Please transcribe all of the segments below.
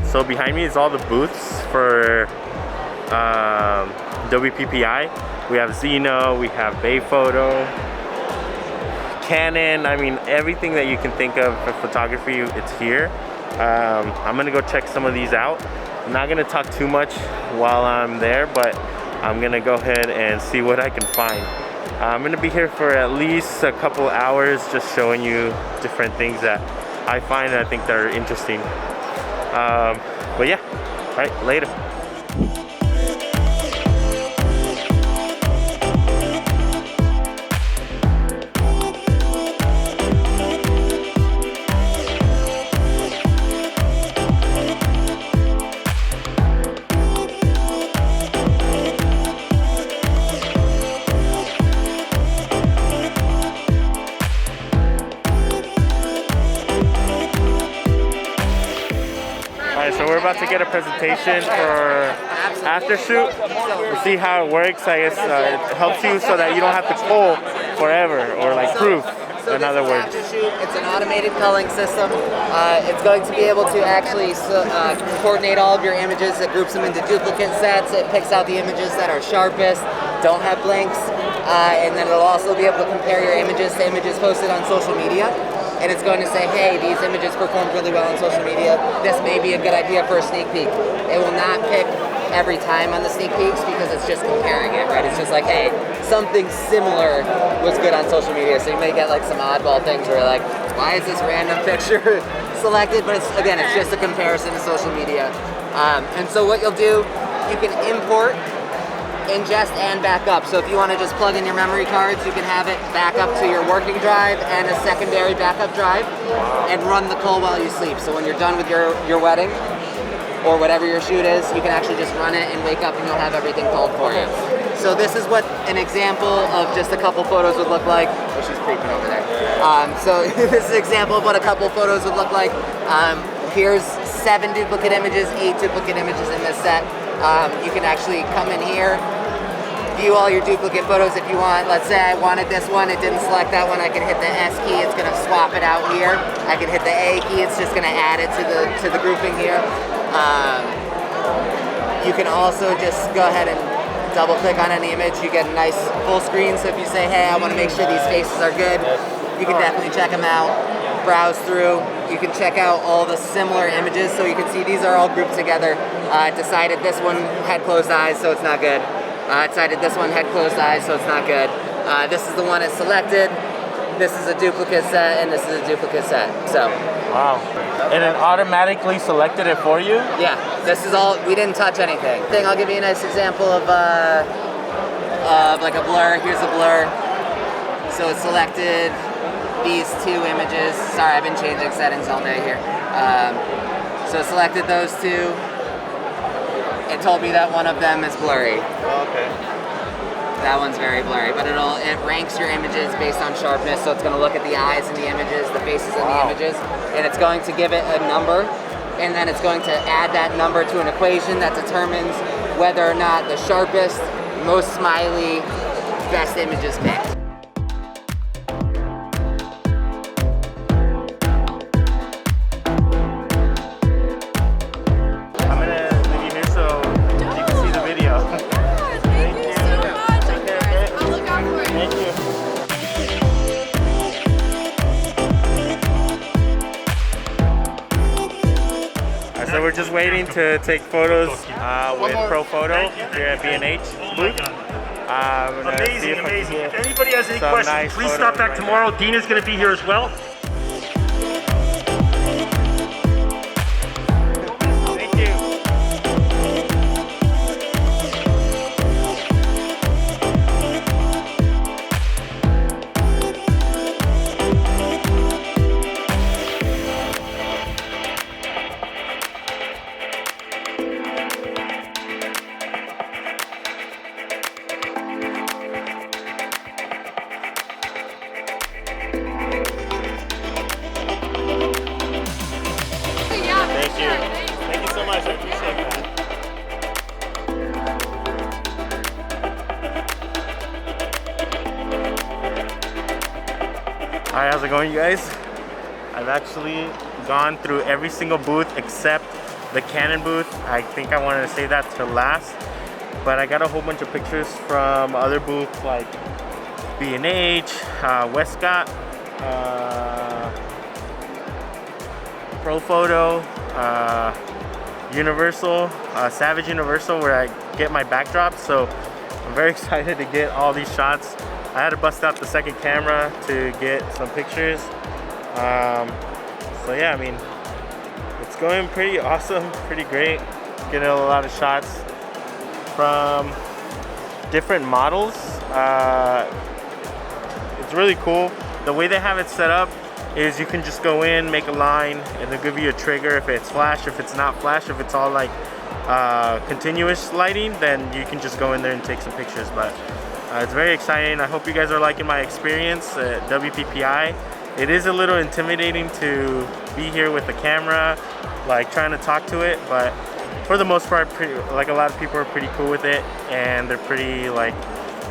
So behind me is all the booths for WPPI. We have Xeno, we have Bayphoto, Canon. I mean, everything that you can think of for photography, it's here. I'm gonna go check some of these out. I'm not gonna talk too much while I'm there, but I'm gonna go ahead and see what I can find. I'm gonna be here for at least a couple hours just showing you different things that I find and I think that are interesting. But yeah, all right, later. So we're about to get a presentation for after shoot. We'll see how it works. I guess it helps you so that you don't have to pull forever or like proof. In other words, it's an automated culling system. It's going to be able to actually coordinate all of your images. It groups them into duplicate sets. It picks out the images that are sharpest, don't have blinks, and then it'll also be able to compare your images to images posted on social media. And it's going to say, hey, these images performed really well on social media. This may be a good idea for a sneak peek. It will not pick every time on the sneak peeks because it's just comparing it, right? It's just like, hey, something similar was good on social media. So you may get like some oddball things where you're like, why is this random picture selected? But it's, again, it's just a comparison to social media. And so what you'll do, you can import, ingest, and back up. So if you want to just plug in your memory cards, you can have it back up to your working drive and a secondary backup drive and run the cull while you sleep. So when you're done with your wedding or whatever your shoot is, you can actually just run it and wake up and you'll have everything culled for you. So this is what an example of just a couple photos would look like. Oh, she's creeping over there. So this is an example of what a couple photos would look like. Here's 7 duplicate images, 8 duplicate images in this set. You can actually come in here, view all your duplicate photos if you want. Let's say I wanted this one, it didn't select that one. I can hit the S key, it's gonna swap it out here. I can hit the A key, it's just gonna add it to the grouping here. You can also just go ahead and double click on any image. You get a nice full screen. So if you say, hey, I wanna make sure these faces are good, you can definitely check them out. Browse through. You can check out all the similar images. So you can see these are all grouped together. Decided this one had closed eyes, so it's not good. Decided this one had closed eyes, so it's not good. This is the one it selected. This is a duplicate set, and this is a duplicate set. So. Wow. And it automatically selected it for you? Yeah. This is all. We didn't touch anything. I'll give you a nice example of like a blur. Here's a blur. So it selected these 2 images. Sorry, I've been changing settings all day here. So it selected those 2. It told me that one of them is blurry. Okay. That one's very blurry, but it ranks your images based on sharpness, so it's going to look at the eyes in the images, the faces in the images, and it's going to give it a number, and then it's going to add that number to an equation that determines whether or not the sharpest, most smiley, best image is picked. So we're just waiting to take photos with ProPhoto here at B&H booth. Amazing, amazing. If anybody has any questions, nice please stop back tomorrow. Dina's going to be here as well. Thank you so much. I appreciate that. All right, how's it going, you guys? I've actually gone through every single booth except the Canon booth. I think I wanted to save that to last, but I got a whole bunch of pictures from other booths like B&H, Westcott, Profoto, Universal, Savage Universal, where I get my backdrops. So I'm very excited to get all these shots. I had to bust out the second camera to get some pictures. So yeah, I mean, it's going pretty awesome, pretty great. Getting a lot of shots from different models. It's really cool. The way they have it set up is you can just go in, make a line, and they'll give you a trigger if it's flash, if it's not flash, if it's all like continuous lighting, then you can just go in there and take some pictures. But it's very exciting. I hope you guys are liking my experience at WPPI. It is a little intimidating to be here with the camera, like trying to talk to it, but for the most part, like a lot of people are pretty cool with it, and they're pretty like,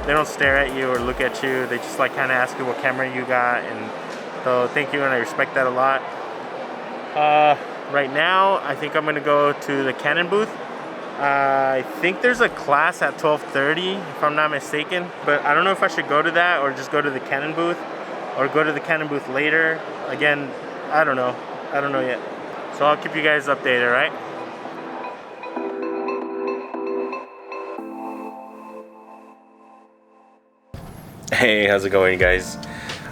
they don't stare at you or look at you. They just like kind of ask you what camera you got, and so thank you, and I respect that a lot. Right now, I think I'm gonna go to the Canon booth. I think there's a class at 12:30, if I'm not mistaken, but I don't know if I should go to that or just go to the Canon booth, or go to the Canon booth later. Again, I don't know yet. So I'll keep you guys updated, right? Hey, how's it going, guys?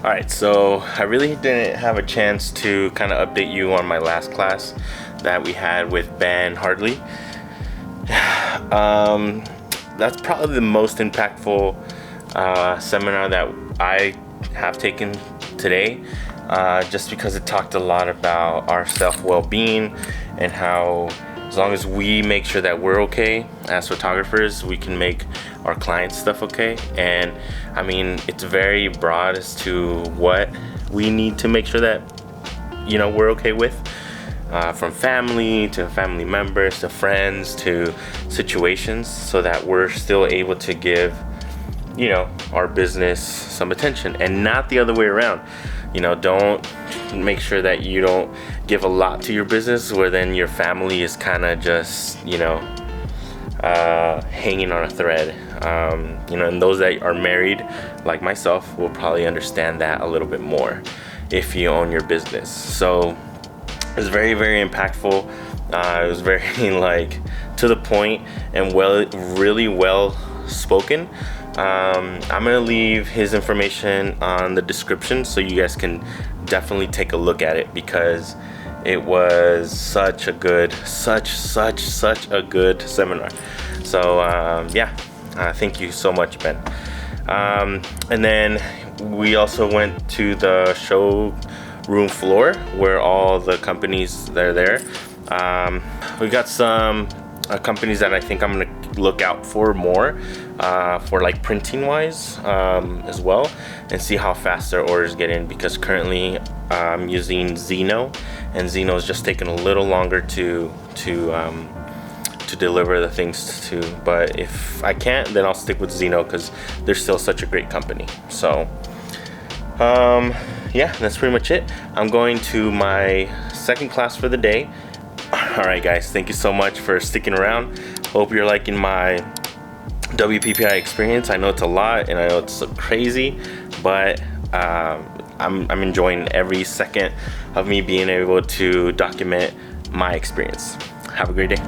All right, so I really didn't have a chance to kind of update you on my last class that we had with Ben Hartley. That's probably the most impactful seminar that I have taken today, just because it talked a lot about our self-well-being and how as long as we make sure that we're okay as photographers, we can make our clients' stuff okay. And I mean, it's very broad as to what we need to make sure that, you know, we're okay with, from family to family members to friends to situations, so that we're still able to give, you know, our business some attention, and not the other way around. You know, don't make sure that you don't give a lot to your business where then your family is kind of just, you know, hanging on a thread. You know, and those that are married like myself will probably understand that a little bit more if you own your business. So it was very, very impactful. It was very like to the point and really well spoken. I'm gonna leave his information on the description so you guys can definitely take a look at it, because it was such a good seminar. So yeah, thank you so much, Ben. And then we also went to the showroom floor where all the companies that are there. We got some companies that I think I'm gonna look out for more, for like printing wise, as well, and see how fast their orders get in, because currently I'm using Xeno, and Xeno is just taking a little longer to deliver the things to. But if I can't, then I'll stick with Xeno, because they're still such a great company. So yeah, that's pretty much it. I'm going to my second class for the day. All right, guys, thank you so much for sticking around. Hope you're liking my WPPI experience. I know it's a lot, and I know it's crazy, but I'm enjoying every second of me being able to document my experience. Have a great day.